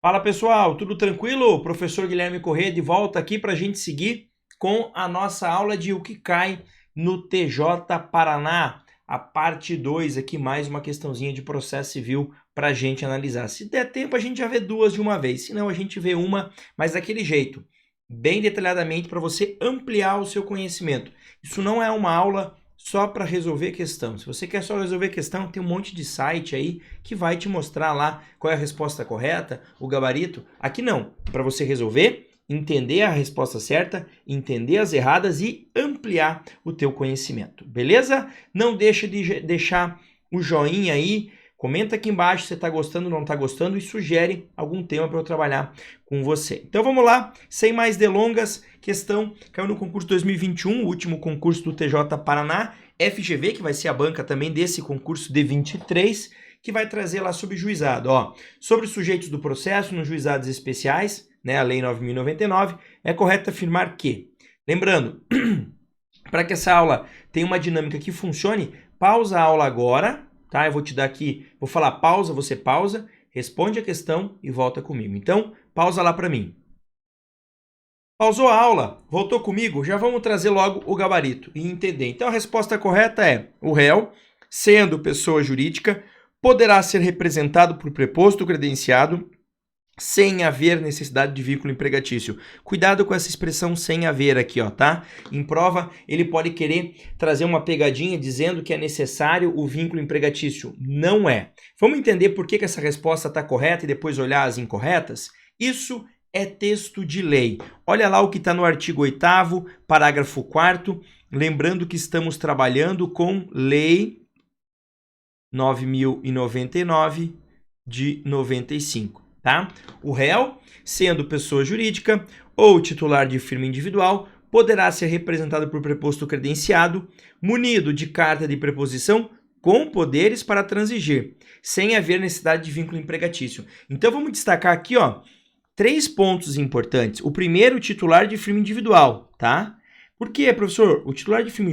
Fala pessoal, tudo tranquilo? Professor Guilherme Corrêa de volta aqui para a gente seguir com a nossa aula de o que cai no TJ Paraná, a parte 2 aqui, mais uma questãozinha de processo civil para a gente analisar. Se der tempo a gente já vê duas de uma vez, se não a gente vê uma, mas daquele jeito, bem detalhadamente para você ampliar o seu conhecimento. Isso não é uma aula só para resolver questão. Se você quer só resolver questão, tem um monte de site aí que vai te mostrar lá qual é a resposta correta, o gabarito. Aqui não, para você resolver, entender a resposta certa, entender as erradas e ampliar o teu conhecimento, beleza? Não deixa de deixar o joinha aí, comenta aqui embaixo se você está gostando ou não está gostando e sugere algum tema para eu trabalhar com você. Então vamos lá, sem mais delongas, questão caiu no concurso 2021, o último concurso do TJ Paraná, FGV, que vai ser a banca também desse concurso de 23, que vai trazer lá sobre juizado, ó, sobre os sujeitos do processo nos juizados especiais, né, a Lei 9.099, é correto afirmar que, lembrando, para que essa aula tenha uma dinâmica que funcione, pausa a aula agora, tá? Eu vou te dar aqui, vou falar pausa, você pausa, responde a questão e volta comigo. Então, pausa lá para mim. Pausou a aula, voltou comigo, já vamos trazer logo o gabarito e entender. Então, a resposta correta é: o réu, sendo pessoa jurídica, poderá ser representado por preposto credenciado sem haver necessidade de vínculo empregatício. Cuidado com essa expressão sem haver aqui, ó, tá? Em prova, ele pode querer trazer uma pegadinha dizendo que é necessário o vínculo empregatício. Não é. Vamos entender por que essa resposta está correta e depois olhar as incorretas? Isso é texto de lei. Olha lá o que está no artigo 8º, parágrafo 4º, lembrando que estamos trabalhando com Lei 9.099 de 95. Tá? O réu, sendo pessoa jurídica ou titular de firma individual, poderá ser representado por preposto credenciado, munido de carta de preposição com poderes para transigir, sem haver necessidade de vínculo empregatício. Então vamos destacar aqui, ó, 3 pontos importantes. O primeiro, titular de firma individual, tá? Por quê, professor? O titular de firma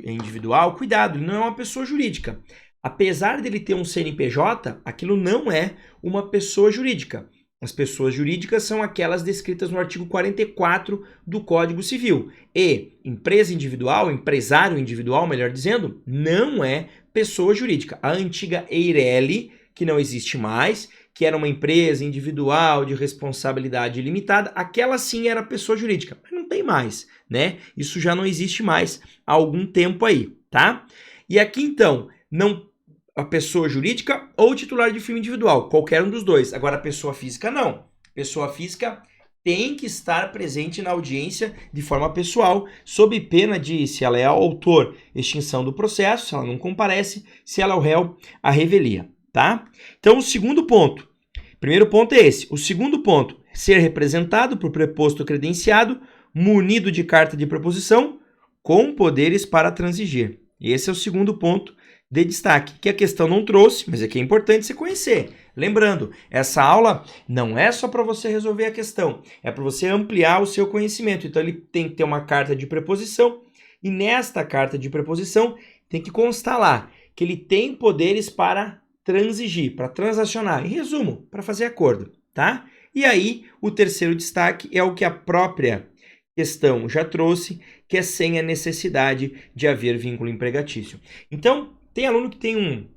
individual, cuidado, ele não é uma pessoa jurídica. Apesar dele ter um CNPJ, aquilo não é uma pessoa jurídica. As pessoas jurídicas são aquelas descritas no artigo 44 do Código Civil. E empresa individual, empresário individual, melhor dizendo, não é pessoa jurídica. A antiga Eireli, que não existe mais, que era uma empresa individual de responsabilidade limitada, aquela sim era pessoa jurídica, mas não tem mais, né? Isso já não existe mais há algum tempo aí, tá? E aqui então, não a pessoa jurídica ou titular de firma individual, qualquer um dos dois. Agora, a pessoa física não. Pessoa física tem que estar presente na audiência de forma pessoal, sob pena de, se ela é autor, extinção do processo, se ela não comparece, se ela é o réu, a revelia, tá? Então, o segundo ponto. Primeiro ponto é esse. O segundo ponto, ser representado por preposto credenciado, munido de carta de proposição, com poderes para transigir. Esse é o segundo ponto de destaque, que a questão não trouxe, mas é que é importante você conhecer. Lembrando, essa aula não é só para você resolver a questão, é para você ampliar o seu conhecimento. Então, ele tem que ter uma carta de preposição, e nesta carta de preposição tem que constar lá que ele tem poderes para transigir, para transacionar. Em resumo, para fazer acordo, tá? E aí, o terceiro destaque é o que a própria questão já trouxe, que é sem a necessidade de haver vínculo empregatício. Então, tem aluno que tem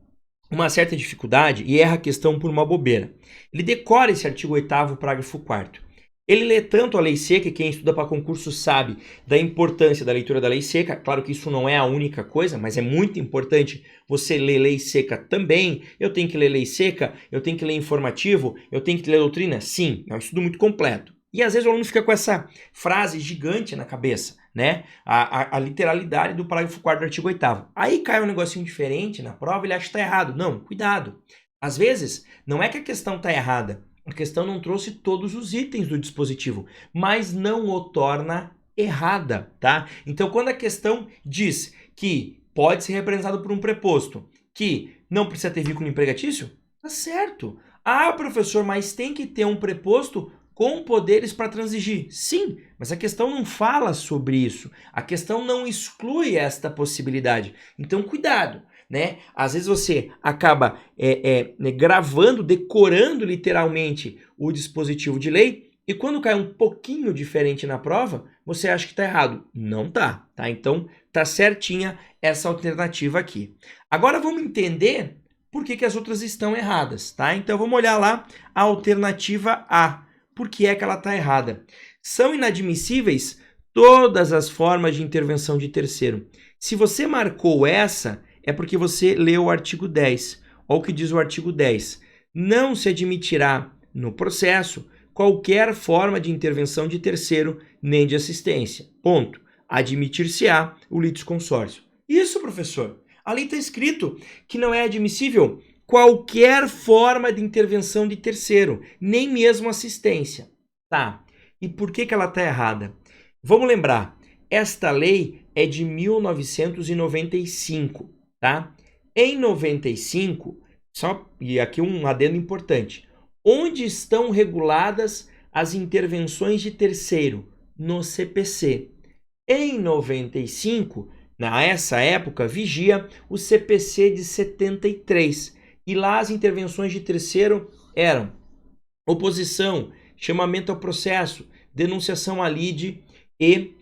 uma certa dificuldade e erra a questão por uma bobeira. Ele decora esse artigo 8º, parágrafo 4º. Ele lê tanto a lei seca, e quem estuda para concurso sabe da importância da leitura da lei seca. Claro que isso não é a única coisa, mas é muito importante você ler lei seca também. Eu tenho que ler lei seca, eu tenho que ler informativo, eu tenho que ler doutrina? Sim, é um estudo muito completo. E às vezes o aluno fica com essa frase gigante na cabeça, né? A literalidade do parágrafo 4º do artigo 8º. Aí cai um negocinho diferente na prova e ele acha que está errado. Não, cuidado. Às vezes, não é que a questão está errada. A questão não trouxe todos os itens do dispositivo, mas não o torna errada, tá? Então, quando a questão diz que pode ser representado por um preposto, que não precisa ter vínculo empregatício, tá certo. Ah, professor, mas tem que ter um preposto com poderes para transigir. Sim, mas a questão não fala sobre isso. A questão não exclui esta possibilidade. Então, cuidado. né? Às vezes você acaba né, gravando, decorando literalmente o dispositivo de lei, e quando cai um pouquinho diferente na prova, você acha que está errado. Não tá, tá? Então, tá certinha essa alternativa aqui. Agora vamos entender por que, que as outras estão erradas, tá? Então, vamos olhar lá a alternativa A. Por que é que ela está errada? São inadmissíveis todas as formas de intervenção de terceiro. Se você marcou essa, é porque você leu o artigo 10. Olha o que diz o artigo 10. Não se admitirá no processo qualquer forma de intervenção de terceiro nem de assistência. Ponto. Admitir-se-á o litisconsórcio. Isso, professor. Ali está escrito que não é admissível qualquer forma de intervenção de terceiro, nem mesmo assistência. Tá. E por que ela está errada? Vamos lembrar, esta lei é de 1995, tá? Em 95, e aqui um adendo importante, onde estão reguladas as intervenções de terceiro? No CPC. Em 95, nessa época, vigia o CPC de 73. E lá as intervenções de terceiro eram oposição, chamamento ao processo, denunciação à lide e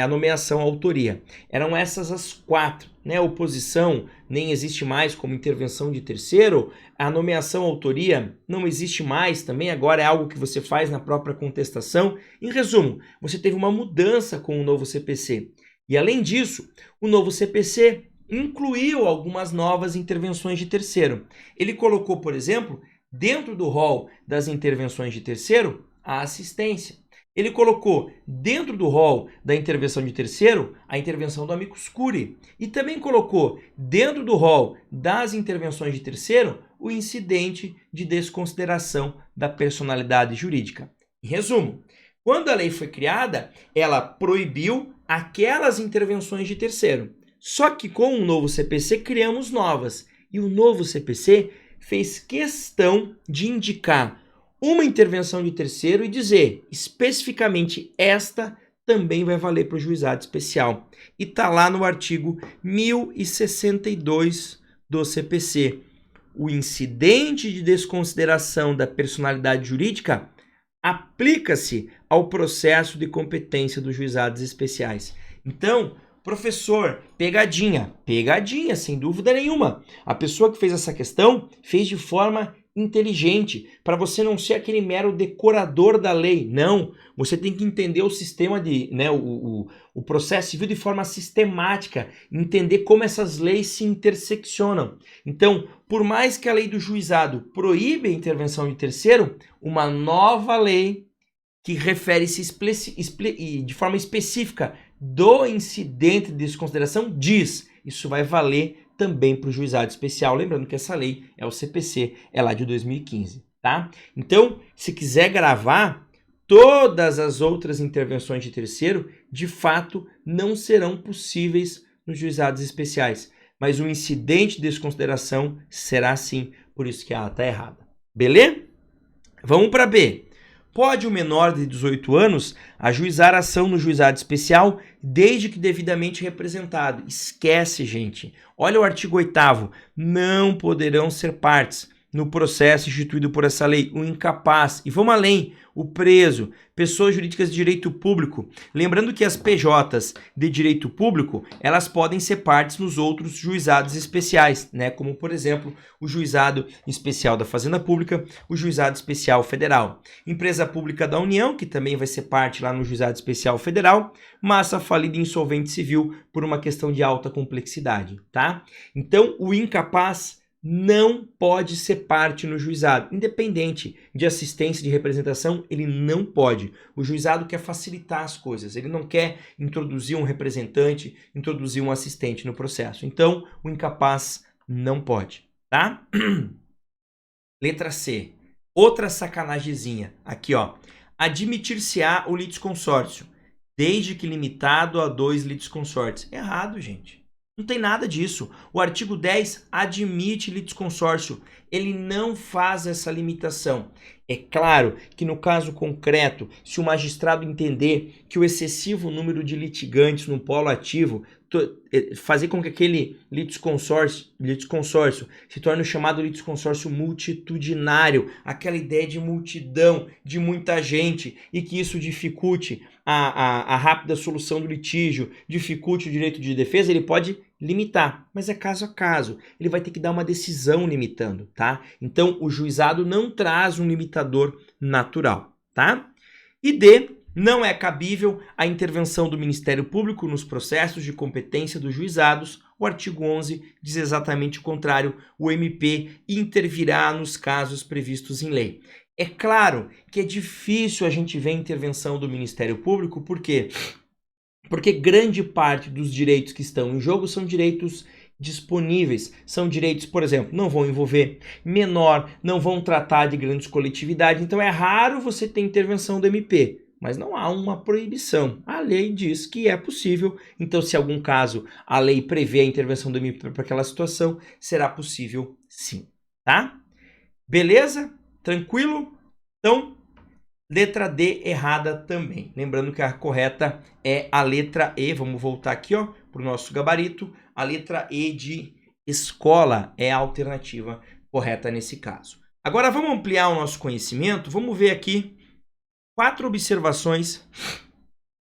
a nomeação à autoria. Eram essas as 4, né? Oposição nem existe mais como intervenção de terceiro, a nomeação à autoria não existe mais também, agora é algo que você faz na própria contestação. Em resumo, você teve uma mudança com o novo CPC. E além disso, o novo CPC incluiu algumas novas intervenções de terceiro. Ele colocou, por exemplo, dentro do rol das intervenções de terceiro, a assistência. Ele colocou dentro do rol da intervenção de terceiro a intervenção do amicus curiae e também colocou dentro do rol das intervenções de terceiro o incidente de desconsideração da personalidade jurídica. Em resumo, quando a lei foi criada, ela proibiu aquelas intervenções de terceiro. Só que com o novo CPC criamos novas e o novo CPC fez questão de indicar uma intervenção de terceiro e dizer especificamente esta também vai valer para o juizado especial. E está lá no artigo 1062 do CPC. O incidente de desconsideração da personalidade jurídica aplica-se ao processo de competência dos juizados especiais. Então, professor, pegadinha, sem dúvida nenhuma. A pessoa que fez essa questão fez de forma inteligente, para você não ser aquele mero decorador da lei. Não, você tem que entender o sistema o processo civil de forma sistemática, entender como essas leis se interseccionam. Então, por mais que a lei do juizado proíbe a intervenção de terceiro, uma nova lei que refere-se de forma específica do incidente de desconsideração diz, isso vai valer também para o juizado especial, lembrando que essa lei é o CPC, é lá de 2015, tá? Então, se quiser gravar, todas as outras intervenções de terceiro, de fato, não serão possíveis nos juizados especiais, mas o incidente de desconsideração será sim, por isso que a A está errada. Beleza? Vamos para B. Pode o menor de 18 anos ajuizar ação no juizado especial desde que devidamente representado. Esquece, gente. Olha o artigo 8º. Não poderão ser partes no processo instituído por essa lei o incapaz. E vamos além, o preso, pessoas jurídicas de direito público. Lembrando que as PJs de direito público, elas podem ser partes nos outros juizados especiais, né? Como, por exemplo, o Juizado Especial da Fazenda Pública, o Juizado Especial Federal. Empresa Pública da União, que também vai ser parte lá no Juizado Especial Federal, massa falida insolvente civil por uma questão de alta complexidade, tá? Então, o incapaz não pode ser parte no juizado, independente de assistência de representação, ele não pode. O juizado quer facilitar as coisas, ele não quer introduzir um representante, introduzir um assistente no processo. Então, o incapaz não pode, tá? Letra C, outra sacanagemzinha, aqui ó, admitir-se-á o litisconsórcio, desde que limitado a 2 litisconsortes. Errado, gente. Não tem nada disso. O artigo 10 admite litisconsórcio. Ele não faz essa limitação. É claro que no caso concreto, se o magistrado entender que o excessivo número de litigantes no polo ativo fazer com que aquele litisconsórcio se torne o chamado litisconsórcio multitudinário, aquela ideia de multidão, de muita gente, e que isso dificulte a rápida solução do litígio, dificulte o direito de defesa, ele pode limitar, mas é caso a caso. Ele vai ter que dar uma decisão limitando, tá? Então, o juizado não traz um limitador natural, tá? E D, não é cabível a intervenção do Ministério Público nos processos de competência dos juizados. O artigo 11 diz exatamente o contrário. O MP intervirá nos casos previstos em lei. É claro que é difícil a gente ver a intervenção do Ministério Público, por quê? Porque grande parte dos direitos que estão em jogo são direitos disponíveis. São direitos, por exemplo, não vão envolver menor, não vão tratar de grandes coletividades. Então é raro você ter intervenção do MP. Mas não há uma proibição. A lei diz que é possível. Então, se em algum caso a lei prevê a intervenção do MP para aquela situação, será possível sim. Tá? Beleza? Tranquilo? Então, letra D errada também. Lembrando que a correta é a letra E. Vamos voltar aqui para o nosso gabarito. A letra E de escola é a alternativa correta nesse caso. Agora vamos ampliar o nosso conhecimento. Vamos ver aqui 4 observações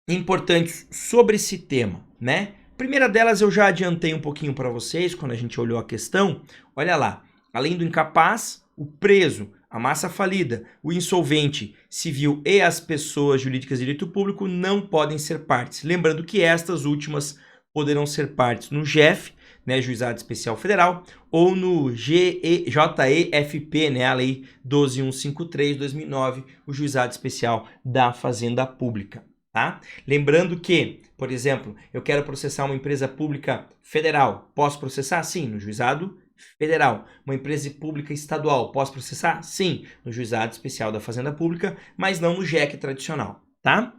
importantes sobre esse tema, né? Primeira delas eu já adiantei um pouquinho para vocês quando a gente olhou a questão. Olha lá, além do incapaz, o preso, a massa falida, o insolvente civil e as pessoas jurídicas de direito público não podem ser partes. Lembrando que estas últimas poderão ser partes no JEF, né, Juizado Especial Federal, ou no JEFP, né, a Lei 12.153/2009, o Juizado Especial da Fazenda Pública. Tá? Lembrando que, por exemplo, eu quero processar uma empresa pública federal. Posso processar? Sim, no Juizado Federal. Uma empresa pública estadual. Posso processar? Sim, no Juizado Especial da Fazenda Pública, mas não no JEC tradicional. Tá?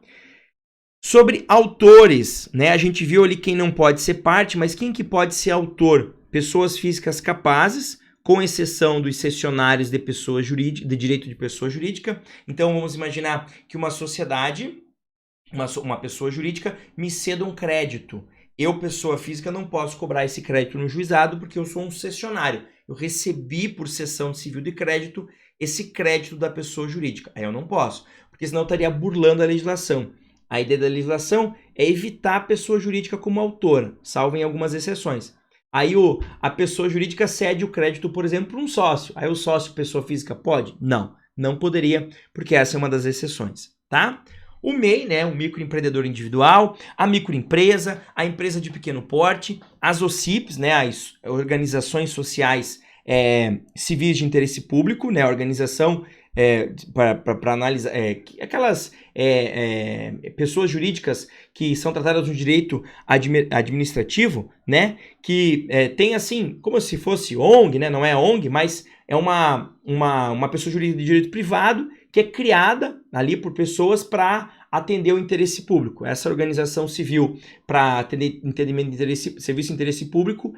Sobre autores, né? A gente viu ali quem não pode ser parte, mas quem que pode ser autor? Pessoas físicas capazes, com exceção dos cessionários de pessoa jurídica, de direito de pessoa jurídica. Então vamos imaginar que uma sociedade, uma pessoa jurídica, me ceda um crédito. Eu, pessoa física, não posso cobrar esse crédito no juizado porque eu sou um cessionário. Eu recebi por cessão civil de crédito esse crédito da pessoa jurídica. Aí eu não posso, porque senão eu estaria burlando a legislação. A ideia da legislação é evitar a pessoa jurídica como autora, salvo em algumas exceções. Aí a pessoa jurídica cede o crédito, por exemplo, para um sócio. Aí o sócio, pessoa física, pode? Não, não poderia, porque essa é uma das exceções, tá? O MEI, né, o microempreendedor individual, a microempresa, a empresa de pequeno porte, as OCIPs, né, as organizações sociais civis de interesse público, né, a organização para analisar aquelas pessoas jurídicas que são tratadas no direito administrativo, né, que tem assim, como se fosse ONG, né, não é ONG, mas é uma pessoa jurídica de direito privado que é criada ali por pessoas para atender o interesse público. Essa organização civil para atender entendimento de interesse, serviço de interesse público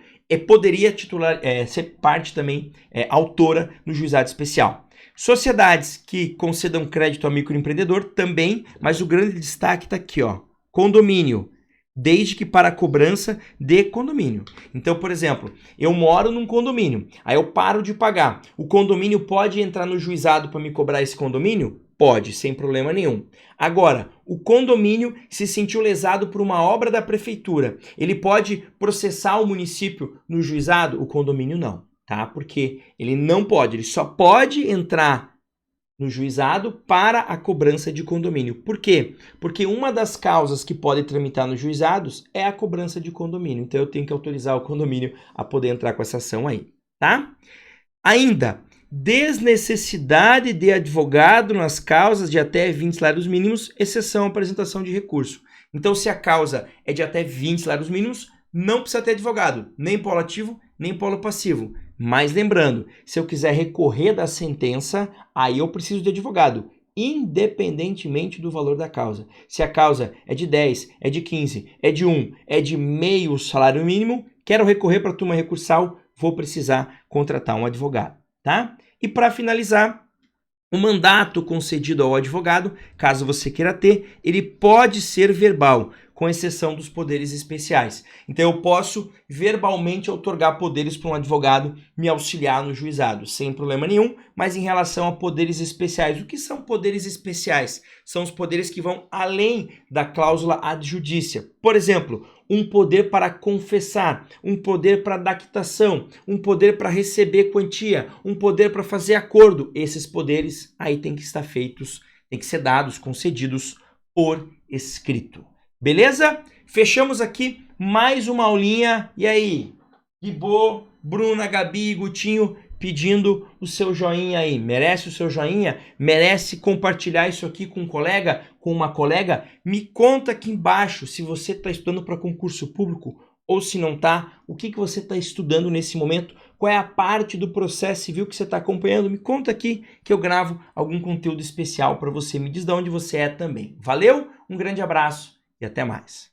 poderia ser parte também autora no juizado especial. Sociedades que concedam crédito ao microempreendedor também, mas o grande destaque está aqui, ó, condomínio, desde que para a cobrança de condomínio. Então, por exemplo, eu moro num condomínio, aí eu paro de pagar. O condomínio pode entrar no juizado para me cobrar esse condomínio? Pode, sem problema nenhum. Agora, o condomínio se sentiu lesado por uma obra da prefeitura. Ele pode processar o município no juizado? O condomínio não, tá? Porque ele não pode, ele só pode entrar no juizado para a cobrança de condomínio. Por quê? Porque uma das causas que pode tramitar nos juizados é a cobrança de condomínio. Então eu tenho que autorizar o condomínio a poder entrar com essa ação aí, tá? Ainda, desnecessidade de advogado nas causas de até 20 salários mínimos, exceção à apresentação de recurso. Então, se a causa é de até 20 salários mínimos, não precisa ter advogado, nem polo ativo, nem polo passivo. Mas lembrando, se eu quiser recorrer da sentença, aí eu preciso de advogado, independentemente do valor da causa. Se a causa é de 10, é de 15, é de 1, é de meio salário mínimo, quero recorrer para a turma recursal, vou precisar contratar um advogado, tá? E para finalizar, o mandato concedido ao advogado, caso você queira ter, ele pode ser verbal, com exceção dos poderes especiais. Então eu posso verbalmente outorgar poderes para um advogado me auxiliar no juizado, sem problema nenhum, mas em relação a poderes especiais, o que são poderes especiais? São os poderes que vão além da cláusula ad judícia. Por exemplo, um poder para confessar, um poder para dar quitação, um poder para receber quantia, um poder para fazer acordo. Esses poderes aí têm que estar feitos, têm que ser dados, concedidos por escrito. Beleza? Fechamos aqui mais uma aulinha. E aí? Guibô, Bruna, Gabi, Gutinho pedindo o seu joinha aí. Merece o seu joinha? Merece compartilhar isso aqui com um colega, com uma colega? Me conta aqui embaixo se você está estudando para concurso público ou se não está. O que você está estudando nesse momento? Qual é a parte do processo civil que você está acompanhando? Me conta aqui que eu gravo algum conteúdo especial para você. Me diz de onde você é também. Valeu? Um grande abraço e até mais.